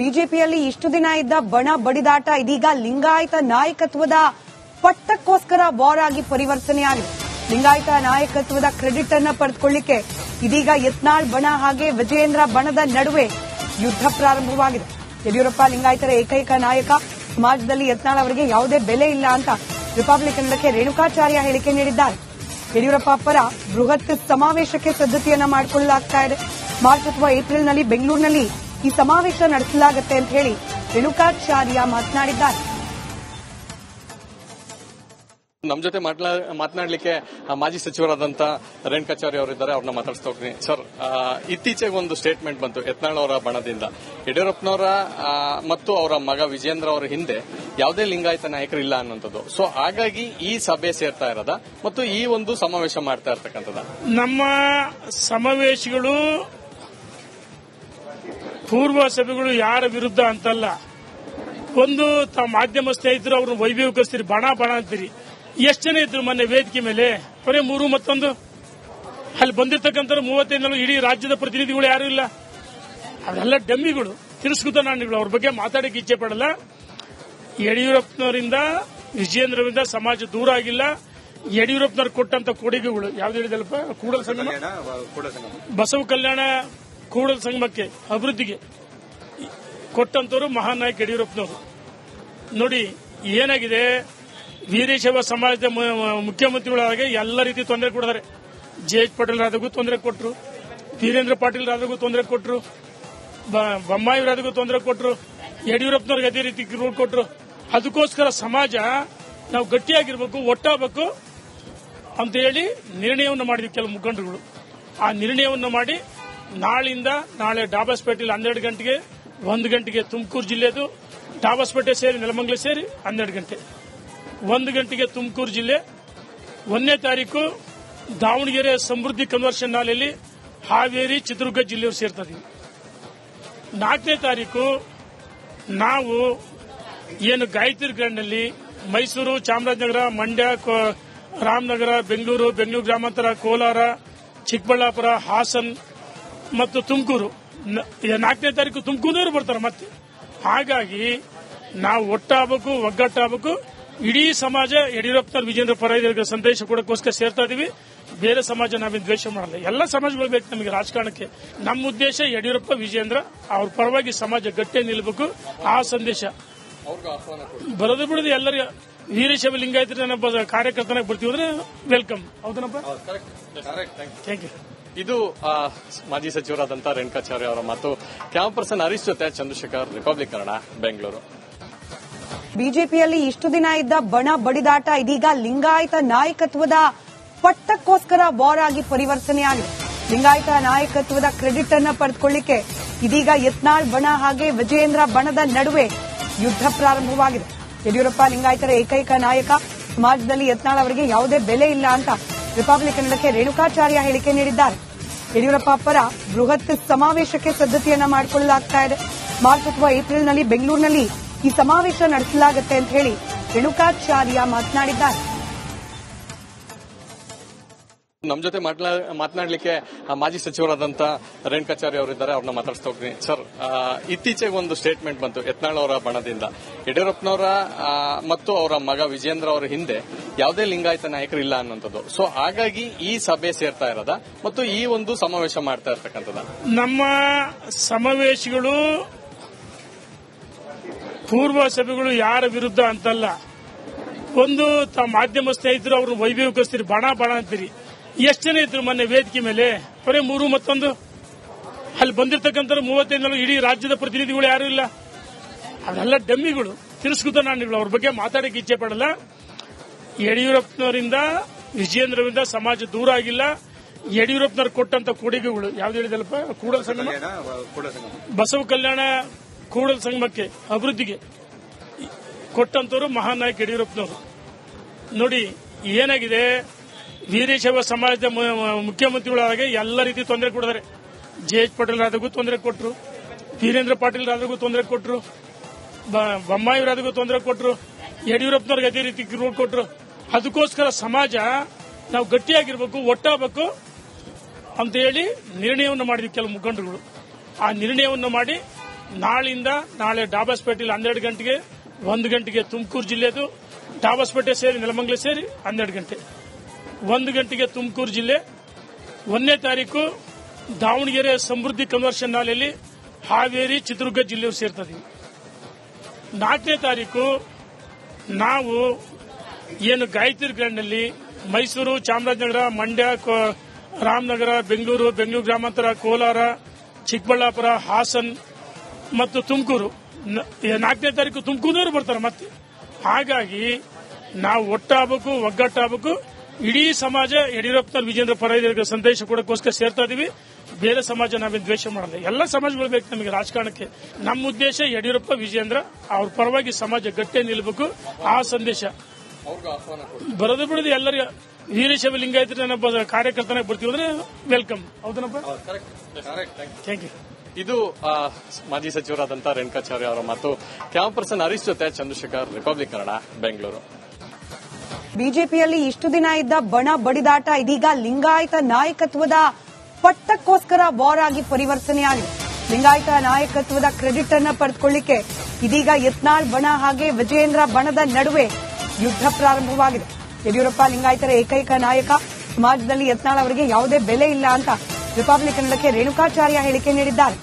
ಬಿಜೆಪಿಯಲ್ಲಿ ಇಷ್ಟು ದಿನ ಇದ್ದ ಬಣ ಬಡಿದಾಟ ಇದೀಗ ಲಿಂಗಾಯತ ನಾಯಕತ್ವದ ಪಟ್ಟಕ್ಕೋಸ್ಕರ ವಾರ್ ಆಗಿ ಪರಿವರ್ತನೆಯಾಗಿದೆ. ಲಿಂಗಾಯತ ನಾಯಕತ್ವದ ಕ್ರೆಡಿಟ್ ಅನ್ನ ಪಡೆದುಕೊಳ್ಳಿಕ್ಕೆ ಇದೀಗ ಯತ್ನಾಳ್ ಬಣ ಹಾಗೆ ವಿಜಯೇಂದ್ರ ಬಣದ ನಡುವೆ ಯುದ್ಧ ಪ್ರಾರಂಭವಾಗಿದೆ. ಯಡಿಯೂರಪ್ಪ ಲಿಂಗಾಯತರ ಏಕೈಕ ನಾಯಕ, ಸಮಾಜದಲ್ಲಿ ಯತ್ನಾಳ್ ಅವರಿಗೆ ಯಾವುದೇ ಬೆಲೆ ಇಲ್ಲ ಅಂತ ರಿಪಬ್ಲಿಕನ್ನಕ್ಕೆ ರೇಣುಕಾಚಾರ್ಯ ಹೇಳಿಕೆ ನೀಡಿದ್ದಾರೆ. ಯಡಿಯೂರಪ್ಪ ಪರ ಬೃಹತ್ ಸಮಾವೇಶಕ್ಕೆ ಸಿದ್ಧತೆಯನ್ನ ಮಾಡಿಕೊಳ್ಳಲಾಗ್ತಾ ಇದೆ. ಮಾರ್ಚ್ ಅಥವಾ ಏಪ್ರಿಲ್ನಲ್ಲಿ ಬೆಂಗಳೂರಿನಲ್ಲಿ ಈ ಸಮಾವೇಶ ನಡೆಸಲಾಗುತ್ತೆ ಅಂತ ಹೇಳಿ ರೇಣುಕಾಚಾರ್ಯ ಮಾತನಾಡಿದ್ದಾರೆ. ನಮ್ಮ ಜೊತೆ ಮಾತನಾಡಲಿಕ್ಕೆ ಮಾಜಿ ಸಚಿವರಾದಂತ ರೇಣುಕಾಚಾರ್ಯ ಅವರಿದ್ದಾರೆ. ಅವ್ರನ್ನ ಮಾತಾಡ್ಸ್ತಾ ಹೋಗ್ತೀನಿ. ಸರ್, ಇತ್ತೀಚೆಗೆ ಒಂದು ಸ್ಟೇಟ್ಮೆಂಟ್ ಬಂತು ಯತ್ನಾಳ್ ಅವರ ಬಣದಿಂದ, ಯಡಿಯೂರಪ್ಪನವರ ಮತ್ತು ಅವರ ಮಗ ವಿಜೇಂದ್ರ ಅವರ ಹಿಂದೆ ಯಾವುದೇ ಲಿಂಗಾಯತ ನಾಯಕರಿಲ್ಲ ಅನ್ನುವಂಥದ್ದು. ಸೊ ಹಾಗಾಗಿ ಈ ಸಭೆ ಸೇರ್ತಾ ಇರೋದ ಮತ್ತು ಈ ಒಂದು ಸಮಾವೇಶ ಮಾಡ್ತಾ ಇರ್ತಕ್ಕಂಥದ್ದು. ನಮ್ಮ ಸಮಾವೇಶಗಳು ಪೂರ್ವ ಸಭೆಗಳು ಯಾರ ವಿರುದ್ಧ ಅಂತಲ್ಲ. ಒಂದು ಮಾಧ್ಯಮ ಸ್ನೇಹಿತರು ಅವ್ರನ್ನ ವೈಭವೀಕರಿಸ್ತೀರಿ, ಬಣ ಅಂತೀರಿ. ಎಷ್ಟು ಜನ ಇದ್ರು ಮೊನ್ನೆ ವೇದಿಕೆ ಮೇಲೆ? ಬರೀ 3 ಮತ್ತೊಂದು. ಅಲ್ಲಿ ಬಂದಿರತಕ್ಕಂಥ 35 ಇಡೀ ರಾಜ್ಯದ ಪ್ರತಿನಿಧಿಗಳು ಯಾರು ಇಲ್ಲ. ಅವರೆಲ್ಲ ಡಮ್ಮಿಗಳು, ತಿರಸ್ಕೃತ ನಾಣ್ಯಗಳು. ಅವ್ರ ಬಗ್ಗೆ ಮಾತಾಡಕ್ಕೆ ಇಚ್ಛೆ ಪಡಲ್ಲ. ಯಡಿಯೂರಪ್ಪನವರಿಂದ ವಿಜಯೇಂದ್ರರಿಂದ ಸಮಾಜ ದೂರ ಆಗಿಲ್ಲ. ಯಡಿಯೂರಪ್ಪನವ್ರು ಕೊಟ್ಟಂತ ಕೊಡುಗೆಗಳು ಯಾವ್ದು ಹೇಳಿದಲ್ಪ, ಕೂಡಲ ಸಂಗಮ, ಬಸವ ಕಲ್ಯಾಣ ಕೂಡಲ ಸಂಗಮಕ್ಕೆ ಅಭಿವೃದ್ಧಿಗೆ ಕೊಟ್ಟಂತವರು ಮಹಾನ್ ನಾಯಕ ಯಡಿಯೂರಪ್ಪನವರು. ನೋಡಿ ಏನಾಗಿದೆ, ವೀರಶೈವ ಸಮಾಜದ ಮುಖ್ಯಮಂತ್ರಿಗಳಾಗಿ ಎಲ್ಲ ರೀತಿ ತೊಂದರೆ ಕೊಡಿದ್ದಾರೆ. ಜೆ.ಎಚ್. ಪಟೇಲ್ ರಾದಾಗೂ ತೊಂದರೆ ಕೊಟ್ಟರು, ವೀರೇಂದ್ರ ಪಾಟೀಲ್ ರಾದಾಗೂ ತೊಂದರೆ ಕೊಟ್ಟರು, ಬೊಮ್ಮಾಯಿ ರಾದಾಗೂ ತೊಂದರೆ ಕೊಟ್ಟರು, ಯಡಿಯೂರಪ್ಪನವ್ರಿಗೆ ಅದೇ ರೀತಿ ರೂಲ್ ಕೊಟ್ಟರು. ಅದಕ್ಕೋಸ್ಕರ ಸಮಾಜ ನಾವು ಗಟ್ಟಿಯಾಗಿರ್ಬೇಕು, ಒಟ್ಟಾಗಬೇಕು ಅಂತ ಹೇಳಿ ನಿರ್ಣಯವನ್ನು ಮಾಡಿದ್ವಿ ಕೆಲವು ಮುಖಂಡರುಗಳು. ಆ ನಿರ್ಣಯವನ್ನು ಮಾಡಿ ನಾಳೆ ಡಾಬಾಸ್ಪೇಟೆಯಲ್ಲಿ 12 ಗಂಟೆಗೆ, 1 ಗಂಟೆಗೆ ತುಮಕೂರು ಜಿಲ್ಲೆದು ಡಾಬಾಸ್ಪೇಟೆ ಸೇರಿ ನೆಲಮಂಗಲ ಸೇರಿ 12 ಗಂಟೆ, 1 ಗಂಟೆಗೆ ತುಮಕೂರು ಜಿಲ್ಲೆ, 1ನೇ ತಾರೀಕು ದಾವಣಗೆರೆ ಸಮೃದ್ಧಿ ಕನ್ವರ್ಷನ್ ಹಾಲಲ್ಲಿ ಹಾವೇರಿ ಚಿತ್ರದುರ್ಗ ಜಿಲ್ಲೆಯವರು ಸೇರ್ತಾ ಇದೀವಿ. 4ನೇ ತಾರೀಕು ನಾವು ಏನು ಗಾಯತ್ರಿ ಗ್ರ್ಯಾಂಡ್ನಲ್ಲಿ ಮೈಸೂರು, ಚಾಮರಾಜನಗರ, ಮಂಡ್ಯ, ರಾಮನಗರ, ಬೆಂಗಳೂರು ಗ್ರಾಮಾಂತರ, ಕೋಲಾರ, ಚಿಕ್ಕಬಳ್ಳಾಪುರ, ಹಾಸನ್ ಮತ್ತು ತುಮಕೂರು, 4ನೇ ತಾರೀಕು ತುಮಕೂರಿನವರು ಬರ್ತಾರೆ ಮತ್ತೆ. ಹಾಗಾಗಿ ನಾವು ಒಟ್ಟಾಗಬೇಕು, ಒಗ್ಗಟ್ಟಾಗಬೇಕು. ಇಡೀ ಸಮಾಜ ಯಡಿಯೂರಪ್ಪನವ್ರ ವಿಜೇಂದ್ರ ಪರ ಸಂದೇಶ ಕೊಡೋಕ್ಕೋಸ್ಕರ ಸೇರ್ತಾ ಇದೀವಿ. ಬೇರೆ ಸಮಾಜ ನಾವೇನು ದ್ವೇಷ ಮಾಡಲ್ಲ. ಎಲ್ಲ ಸಮಾಜಗಳು ಬೇಕು ನಮಗೆ ರಾಜಕಾರಣಕ್ಕೆ. ನಮ್ಮ ಉದ್ದೇಶ ಯಡಿಯೂರಪ್ಪ, ವಿಜೇಂದ್ರ ಅವ್ರ ಪರವಾಗಿ ಸಮಾಜ ಗಟ್ಟಿ ನಿಲ್ಲಬೇಕು. ಆ ಸಂದೇಶ ಬರೋದು ಬಿಡೋದು ಎಲ್ಲರಿಗೂ. ವೀರಶೈವ ಲಿಂಗಾಯತರ ಕಾರ್ಯಕರ್ತನಾಗಿ ಬರ್ತೀವಿ ಅಂದ್ರೆ ವೆಲ್ಕಮ್. ಹೌದನಪ್ಪ? Thank you. ಇದು ಮಾಜಿ ಸಚಿವರಾದಂತಹ ರೇಣುಕಾಚಾರ್ಯ ಅವರ ಮಾತು. ಕ್ಯಾಮರಾ ಪರ್ಸನ್ ಹರೀಶ್ ಜೊತೆ ಚಂದ್ರಶೇಖರ್, ರಿಪಬ್ಲಿಕ್ ಕನ್ನಡ, ಬೆಂಗಳೂರು. ಬಿಜೆಪಿಯಲ್ಲಿ ಇಷ್ಟು ದಿನ ಇದ್ದ ಬಣ ಬಡಿದಾಟ ಇದೀಗ ಲಿಂಗಾಯತ ನಾಯಕತ್ವದ ಪಟ್ಟಕ್ಕೋಸ್ಕರ ವಾರ್ ಆಗಿ ಪರಿವರ್ತನೆಯಾಗಿದೆ. ಲಿಂಗಾಯತ ನಾಯಕತ್ವದ ಕ್ರೆಡಿಟ್ ಅನ್ನ ಪಡೆದುಕೊಳ್ಳಿಕ್ಕೆ ಇದೀಗ ಯತ್ನಾಳ್ ಬಣ ಹಾಗೆ ವಿಜಯೇಂದ್ರ ಬಣದ ನಡುವೆ ಯುದ್ಧ ಪ್ರಾರಂಭವಾಗಿದೆ. ಯಡಿಯೂರಪ್ಪ ಲಿಂಗಾಯತರ ಏಕೈಕ ನಾಯಕ, ಸಮಾಜದಲ್ಲಿ ಯತ್ನಾಳ್ ಅವರಿಗೆ ಯಾವುದೇ ಬೆಲೆ ಇಲ್ಲ ಅಂತ ರಿಪಬ್ಲಿಕನ್ನಕ್ಕೆ ರೇಣುಕಾಚಾರ್ಯ ಹೇಳಿಕೆ ನೀಡಿದ್ದಾರೆ. ಯಡಿಯೂರಪ್ಪ ಪರ ಬೃಹತ್ ಸಮಾವೇಶಕ್ಕೆ ಸಿದ್ಧತೆಯನ್ನ ಮಾಡಿಕೊಳ್ಳಲಾಗ್ತಾ ಇದೆ. ಮಾರ್ಚ್ ಅಥವಾ ಏಪ್ರಿಲ್ನಲ್ಲಿ ಬೆಂಗಳೂರಿನಲ್ಲಿ ಈ ಸಮಾವೇಶ ನಡೆಸಲಾಗುತ್ತೆ ಅಂತ ಹೇಳಿ ರೇಣುಕಾಚಾರ್ಯ ಮಾತನಾಡಿದ್ದಾರೆ. ನಮ್ಮ ಜೊತೆ ಮಾತನಾಡಲಿಕ್ಕೆ ಮಾಜಿ ಸಚಿವರಾದಂತ ರೇಣುಕಾಚಾರ್ಯ ಅವರಿದ್ದಾರೆ. ಅವ್ರನ್ನ ಮಾತಾಡ್ಸ್ತಾ ಹೋಗ್ತೀನಿ. ಸರ್, ಇತ್ತೀಚೆಗೆ ಒಂದು ಸ್ಟೇಟ್ಮೆಂಟ್ ಬಂತು ಯತ್ನಾಳ್ ಅವರ ಬಣದಿಂದ, ಯಡಿಯೂರಪ್ಪನವರ ಮತ್ತು ಅವರ ಮಗ ವಿಜೇಂದ್ರ ಅವರ ಹಿಂದೆ ಯಾವುದೇ ಲಿಂಗಾಯತ ನಾಯಕರಿಲ್ಲ ಅನ್ನುವಂಥದ್ದು. ಸೊ ಹಾಗಾಗಿ ಈ ಸಭೆ ಸೇರ್ತಾ ಇರೋದ ಮತ್ತು ಈ ಒಂದು ಸಮಾವೇಶ ಮಾಡ್ತಾ ಇರ್ತಕ್ಕಂಥದ್ದು. ನಮ್ಮ ಸಮಾವೇಶಗಳು ಪೂರ್ವ ಸಭೆಗಳು ಯಾರ ವಿರುದ್ಧ ಅಂತಲ್ಲ. ಒಂದು ಮಾಧ್ಯಮ ಸ್ನೇಹಿತರು ಅವ್ರನ್ನ ವೈಭವೀಕರಿಸ್ತೀರಿ, ಬಣ ಅಂತೀರಿ. ಎಷ್ಟು ಜನ ಇದ್ರು ಮೊನ್ನೆ ವೇದಿಕೆ ಮೇಲೆ? ಬರೀ 3 ಮತ್ತೊಂದು. ಅಲ್ಲಿ ಬಂದಿರತಕ್ಕಂಥ 35 ಇಡೀ ರಾಜ್ಯದ ಪ್ರತಿನಿಧಿಗಳು ಯಾರು ಇಲ್ಲ. ಅವರೆಲ್ಲ ಡಮ್ಮಿಗಳು, ತಿರಸ್ಕೃತ ನಾಣ್ಯಗಳು. ಅವ್ರ ಬಗ್ಗೆ ಮಾತಾಡಕ್ಕೆ ಇಚ್ಛೆ ಪಡಲ್ಲ. ಯಡಿಯೂರಪ್ಪನವರಿಂದ ವಿಜಯೇಂದ್ರರಿಂದ ಸಮಾಜ ದೂರ ಆಗಿಲ್ಲ. ಯಡಿಯೂರಪ್ಪನವ್ರು ಕೊಟ್ಟಂತ ಕೊಡುಗೆಗಳು ಯಾವ್ದು ಹೇಳಿದಲ್ಪ, ಕೂಡಲ ಸಂಗಮ, ಬಸವ ಕಲ್ಯಾಣ ಕೂಡಲ ಸಂಗಮಕ್ಕೆ ಅಭಿವೃದ್ಧಿಗೆ ಕೊಟ್ಟಂತವರು ಮಹಾನ್ ನಾಯಕ ಯಡಿಯೂರಪ್ಪನವರು. ನೋಡಿ ಏನಾಗಿದೆ, ವೀರಶೈವ ಸಮಾಜದ ಮುಖ್ಯಮಂತ್ರಿಗಳಾಗಿ ಎಲ್ಲ ರೀತಿ ತೊಂದರೆ ಕೊಡಿದ್ದಾರೆ. ಜೆ.ಎಚ್. ಪಟೇಲ್ ರಾದಾಗೂ ತೊಂದರೆ ಕೊಟ್ಟರು, ವೀರೇಂದ್ರ ಪಾಟೀಲ್ ರಾದಾಗೂ ತೊಂದರೆ ಕೊಟ್ಟರು, ಬೊಮ್ಮಾಯಿ ರಾದಾಗೂ ತೊಂದರೆ ಕೊಟ್ಟರು, ಯಡಿಯೂರಪ್ಪನವ್ರಿಗೆ ಅದೇ ರೀತಿ ರೂಲ್ ಕೊಟ್ಟರು. ಅದಕ್ಕೋಸ್ಕರ ಸಮಾಜ ನಾವು ಗಟ್ಟಿಯಾಗಿರ್ಬೇಕು, ಒಟ್ಟಾಗಬೇಕು ಅಂತ ಹೇಳಿ ನಿರ್ಣಯವನ್ನು ಮಾಡಿದ್ವಿ ಕೆಲವು ಮುಖಂಡರುಗಳು. ಆ ನಿರ್ಣಯವನ್ನು ಮಾಡಿ ನಾಳೆ ಡಾಬಾಸ್ಪೇಟೆಯಲ್ಲಿ 12 ಗಂಟೆಗೆ 1 ಗಂಟೆಗೆ ತುಮಕೂರು ಜಿಲ್ಲೆದು, ಡಾಬಾಸ್ಪೇಟೆ ಸೇರಿ ನೆಲಮಂಗಲ ಸೇರಿ 12 ಗಂಟೆ 1 ಗಂಟೆಗೆ ತುಮಕೂರು ಜಿಲ್ಲೆ. 1ನೇ ತಾರೀಕು ದಾವಣಗೆರೆ ಸಮೃದ್ಧಿ ಕನ್ವರ್ಷನ್ ಹಾಲೆಯಲ್ಲಿ ಹಾವೇರಿ ಚಿತ್ರದುರ್ಗ ಜಿಲ್ಲೆಯವರು ಸೇರ್ತೀವಿ. 4ನೇ ತಾರೀಕು ನಾವು ಏನು ಗಾಯತ್ರಿ ಗ್ರ್ಯಾಂಡ್ನಲ್ಲಿ ಮೈಸೂರು, ಚಾಮರಾಜನಗರ, ಮಂಡ್ಯ, ರಾಮನಗರ, ಬೆಂಗಳೂರು ಗ್ರಾಮಾಂತರ, ಕೋಲಾರ, ಚಿಕ್ಕಬಳ್ಳಾಪುರ, ಹಾಸನ್ ಮತ್ತು ತುಮಕೂರು. 4ನೇ ತಾರೀಕು ತುಮಕೂರಿನವರು ಬರ್ತಾರೆ ಮತ್ತೆ. ಹಾಗಾಗಿ ನಾವು ಒಟ್ಟಾಗಬೇಕು, ಒಗ್ಗಟ್ಟಾಗಬೇಕು. ಇಡೀ ಸಮಾಜ ಯಡಿಯೂರಪ್ಪನವರು ವಿಜೇಂದ್ರ ಪರ ಸಂದೇಶ ಕೊಡೋಕ್ಕೋಸ್ಕರ ಸೇರ್ತಾ ಇದೀವಿ. ಬೇರೆ ಸಮಾಜ ನಾವೇನು ದ್ವೇಷ ಮಾಡಲ್ಲ. ಎಲ್ಲ ಸಮಾಜಗಳು ಬೇಕು ನಮಗೆ ರಾಜಕಾರಣಕ್ಕೆ. ನಮ್ಮ ಉದ್ದೇಶ ಯಡಿಯೂರಪ್ಪ, ವಿಜೇಂದ್ರ ಅವ್ರ ಪರವಾಗಿ ಸಮಾಜ ಗಟ್ಟಿ ನಿಲ್ಲಬೇಕು. ಆ ಸಂದೇಶ ಬರೋದು ಬಿಡೋದು ಎಲ್ಲರಿಗೂ. ವೀರಶೈವ ಲಿಂಗಾಯತ ಕಾರ್ಯಕರ್ತನಾಗಿ ಬರ್ತೀವಿ ಅಂದ್ರೆ ವೆಲ್ಕಮ್. ಹೌದನಪ್ಪ? Thank you. ಇದು ಮಾಜಿ ಸಚಿವರಾದಂತಹ ರೇಣುಕಾಚಾರ್ಯ ಅವರ ಮಾತು. ಕ್ಯಾಮ್ ಪರ್ಸನ್ ಹರೀಶ್ ಜೊತೆ ಚಂದ್ರಶೇಖರ್, ರಿಪಬ್ಲಿಕ್ ಕನ್ನಡ, ಬೆಂಗಳೂರು. ಬಿಜೆಪಿಯಲ್ಲಿ ಇಷ್ಟು ದಿನ ಇದ್ದ ಬಣ ಬಡಿದಾಟ ಇದೀಗ ಲಿಂಗಾಯತ ನಾಯಕತ್ವದ ಪಟ್ಟಕ್ಕೋಸ್ಕರ ವಾರ್ ಆಗಿ ಪರಿವರ್ತನೆಯಾಗಿದೆ. ಲಿಂಗಾಯತ ನಾಯಕತ್ವದ ಕ್ರೆಡಿಟ್ ಅನ್ನ ಪಡೆದುಕೊಳ್ಳಿಕ್ಕೆ ಇದೀಗ ಯತ್ನಾಳ್ ಬಣ ಹಾಗೆ ವಿಜಯೇಂದ್ರ ಬಣದ ನಡುವೆ ಯುದ್ಧ ಪ್ರಾರಂಭವಾಗಿದೆ. ಯಡಿಯೂರಪ್ಪ ಲಿಂಗಾಯತರ ಏಕೈಕ ನಾಯಕ, ಸಮಾಜದಲ್ಲಿ ಯತ್ನಾಳ್ ಅವರಿಗೆ ಯಾವುದೇ ಬೆಲೆ ಇಲ್ಲ ಅಂತ ರಿಪಬ್ಲಿಕ್ ಕನ್ನಡಕ್ಕೆ ರೇಣುಕಾಚಾರ್ಯ ಹೇಳಿಕೆ ನೀಡಿದ್ದಾರೆ.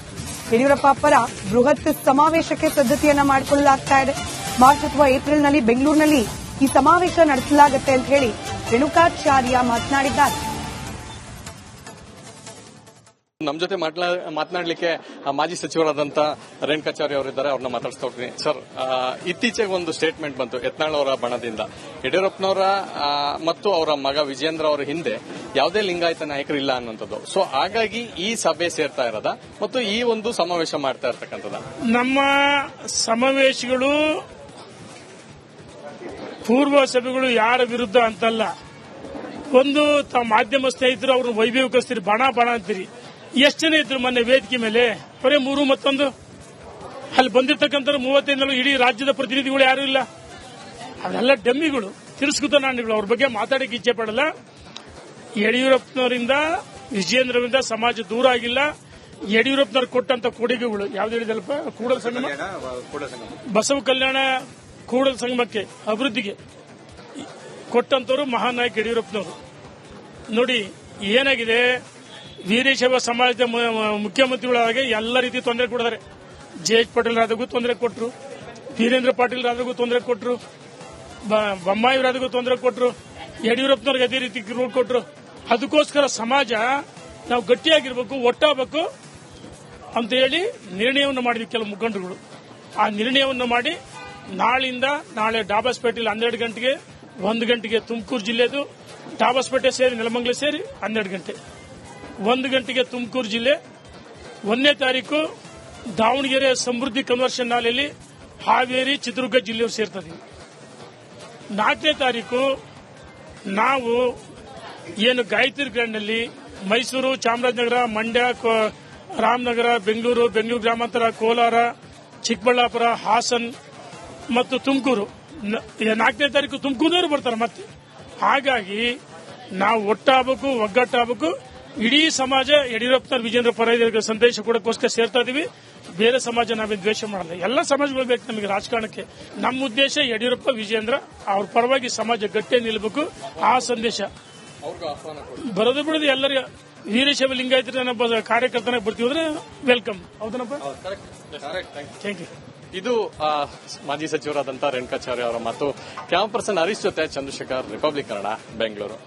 ಯಡಿಯೂರಪ್ಪ ಪರ ಬೃಹತ್ ಸಮಾವೇಶಕ್ಕೆ ಸಿದ್ದತೆಯನ್ನ ಮಾಡಿಕೊಳ್ಳಲಾಗ್ತಾ ಇದೆ. ಮಾರ್ಚ್ ಅಥವಾ ಏಪ್ರಿಲ್ನಲ್ಲಿ ಬೆಂಗಳೂರಿನಲ್ಲಿ ಈ ಸಮಾವೇಶ ನಡೆಸಲಾಗುತ್ತೆ ಅಂತ ಹೇಳಿ ರೇಣುಕಾಚಾರ್ಯ ಮಾತನಾಡಿದ್ದಾರೆ. ನಮ್ಮ ಜೊತೆ ಮಾತನಾಡಲಿಕ್ಕೆ ಮಾಜಿ ಸಚಿವರಾದಂತ ರೇಣುಕಾಚಾರ್ಯ ಅವರಿದ್ದಾರೆ. ಅವ್ರನ್ನ ಮಾತಾಡ್ತಾ ಹೋಗ್ತೀನಿ. ಸರ್, ಇತ್ತೀಚೆಗೆ ಒಂದು ಸ್ಟೇಟ್ಮೆಂಟ್ ಬಂತು ಯತ್ನಾಳ್ ಅವರ ಬಣದಿಂದ. ಯಡಿಯೂರಪ್ಪನವರ ಮತ್ತು ಅವರ ಮಗ ವಿಜೇಂದ್ರ ಅವರ ಹಿಂದೆ ಯಾವುದೇ ಲಿಂಗಾಯತ ನಾಯಕರಿಲ್ಲ ಅನ್ನುವಂಥದ್ದು. ಸೊ ಹಾಗಾಗಿ ಈ ಸಭೆ ಸೇರ್ತಾ ಇರೋದ ಮತ್ತು ಈ ಒಂದು ಸಮಾವೇಶ ಮಾಡ್ತಾ ಇರ್ತಕ್ಕಂಥದ್ದು. ನಮ್ಮ ಸಮಾವೇಶಗಳು ಪೂರ್ವ ಸಭೆಗಳು ಯಾರ ವಿರುದ್ಧ ಅಂತಲ್ಲ. ಒಂದು ಮಾಧ್ಯಮ ಸ್ನೇಹಿತರು ಅವ್ರನ್ನ ವೈಭವೀಕರಿಸ್ತೀರಿ, ಬಣ ಅಂತೀರಿ. ಎಷ್ಟು ಜನ ಇದ್ರು ಮೊನ್ನೆ ವೇದಿಕೆ ಮೇಲೆ? ಬರೀ 3 ಮತ್ತೊಂದು. ಅಲ್ಲಿ ಬಂದಿರತಕ್ಕಂಥ 35 ಇಡೀ ರಾಜ್ಯದ ಪ್ರತಿನಿಧಿಗಳು ಯಾರು ಇಲ್ಲ. ಅವೆಲ್ಲ ಡಮ್ಮಿಗಳು, ತಿರಸ್ಕೃತ ನಾಣ್ಯಗಳು. ಅವ್ರ ಬಗ್ಗೆ ಮಾತಾಡಕ್ಕೆ ಇಚ್ಛೆ ಪಡಲ್ಲ. ಯಡಿಯೂರಪ್ಪನವರಿಂದ, ವಿಜೇಂದ್ರರಿಂದ ಸಮಾಜ ದೂರ ಆಗಿಲ್ಲ. ಯಡಿಯೂರಪ್ಪನವ್ರು ಕೊಟ್ಟಂತ ಕೊಡುಗೆಗಳು ಯಾವ್ದು ಹೇಳಿದಲ್ಪ, ಕೂಡಲ ಸಂಗಮ, ಬಸವ ಕಲ್ಯಾಣ ಕೂಡಲ ಸಂಗಮಕ್ಕೆ ಅಭಿವೃದ್ಧಿಗೆ ಕೊಟ್ಟಂತವರು ಮಹಾನ್ ನಾಯಕ ಯಡಿಯೂರಪ್ಪನವರು. ನೋಡಿ ಏನಾಗಿದೆ, ವೀರಶೈವ ಸಮಾಜದ ಮುಖ್ಯಮಂತ್ರಿಗಳಾಗಿ ಎಲ್ಲ ರೀತಿ ತೊಂದರೆ ಕೊಡಿದ್ದಾರೆ. ಜೆ.ಎಚ್. ಪಟೇಲ್ ರಾದಾಗೂ ತೊಂದರೆ ಕೊಟ್ಟರು, ವೀರೇಂದ್ರ ಪಾಟೀಲ್ ರಾದಾಗೂ ತೊಂದರೆ ಕೊಟ್ಟರು, ಬೊಮ್ಮಾಯಿ ರಾದಾಗೂ ತೊಂದರೆ ಕೊಟ್ಟರು, ಯಡಿಯೂರಪ್ಪನವ್ರಿಗೆ ಅದೇ ರೀತಿ ಕೊಟ್ಟರು. ಅದಕ್ಕೋಸ್ಕರ ಸಮಾಜ ನಾವು ಗಟ್ಟಿಯಾಗಿರ್ಬೇಕು, ಒಟ್ಟಾಗಬೇಕು ಅಂತ ಹೇಳಿ ನಿರ್ಣಯವನ್ನು ಮಾಡಿದ್ವಿ ಕೆಲವು ಮುಖಂಡರುಗಳು. ಆ ನಿರ್ಣಯವನ್ನು ಮಾಡಿ ನಾಳೆ ಡಾಬಾಸ್ಪೇಟೆಯಲ್ಲಿ 12 ಗಂಟೆಗೆ 1 ಗಂಟೆಗೆ ತುಮಕೂರು ಜಿಲ್ಲೆದು, ಡಾಬಾಸ್ಪೇಟೆ ಸೇರಿ ನೆಲಮಂಗಲ ಸೇರಿ 12 ಗಂಟೆ 1 ಗಂಟೆಗೆ ತುಮಕೂರು ಜಿಲ್ಲೆ. 1ನೇ ತಾರೀಕು ದಾವಣಗೆರೆ ಸಮೃದ್ಧಿ ಕನ್ವರ್ಷನ್ ಹಾಲೆಯಲ್ಲಿ ಹಾವೇರಿ ಚಿತ್ರದುರ್ಗ ಜಿಲ್ಲೆಯವರು ಸೇರ್ತೀವಿ. 4ನೇ ತಾರೀಕು ನಾವು ಏನು ಗಾಯತ್ರಿ ಗ್ರ್ಯಾಂಡ್ನಲ್ಲಿ ಮೈಸೂರು, ಚಾಮರಾಜನಗರ, ಮಂಡ್ಯ, ರಾಮನಗರ, ಬೆಂಗಳೂರು ಗ್ರಾಮಾಂತರ, ಕೋಲಾರ, ಚಿಕ್ಕಬಳ್ಳಾಪುರ, ಹಾಸನ್ ಮತ್ತು ತುಮಕೂರು. 4ನೇ ತಾರೀಕು ತುಮಕೂರಿನವರು ಬರ್ತಾರೆ ಮತ್ತೆ. ಹಾಗಾಗಿ ನಾವು ಒಟ್ಟಾಗಬೇಕು, ಒಗ್ಗಟ್ಟಾಗಬೇಕು. ಇಡೀ ಸಮಾಜ ಯಡಿಯೂರಪ್ಪನವರು ವಿಜೇಂದ್ರ ಪರ ಸಂದೇಶ ಕೊಡೋಕ್ಕೋಸ್ಕರ ಸೇರ್ತಾ ಇದೀವಿ. ಬೇರೆ ಸಮಾಜ ನಾವೇನು ದ್ವೇಷ ಮಾಡಲ್ಲ. ಎಲ್ಲ ಸಮಾಜಗಳು ಬೇಕು ನಮಗೆ ರಾಜಕಾರಣಕ್ಕೆ. ನಮ್ಮ ಉದ್ದೇಶ ಯಡಿಯೂರಪ್ಪ, ವಿಜೇಂದ್ರ ಅವ್ರ ಪರವಾಗಿ ಸಮಾಜ ಗಟ್ಟಿ ನಿಲ್ಲಬೇಕು. ಆ ಸಂದೇಶ ಬರೋದು ಬಿಡೋದು ಎಲ್ಲರಿಗೂ. ವೀರಶೈವ ಲಿಂಗಾಯತ ಕಾರ್ಯಕರ್ತನಾಗಿ ಬರ್ತೀವಿ ಅಂದ್ರೆ ವೆಲ್ಕಮ್. ಹೌದನಪ್ಪ? Thank you. ಇದು ಮಾಜಿ ಸಚಿವರಾದಂತಹ ರೇಣುಕಾಚಾರ್ಯ ಅವರ ಮಾತು. ಕ್ಯಾಮ್ ಪರ್ಸನ್ ಹರೀಶ್ ಜೊತೆ ಚಂದ್ರಶೇಖರ್, ರಿಪಬ್ಲಿಕ್ ಕನ್ನಡ, ಬೆಂಗಳೂರು.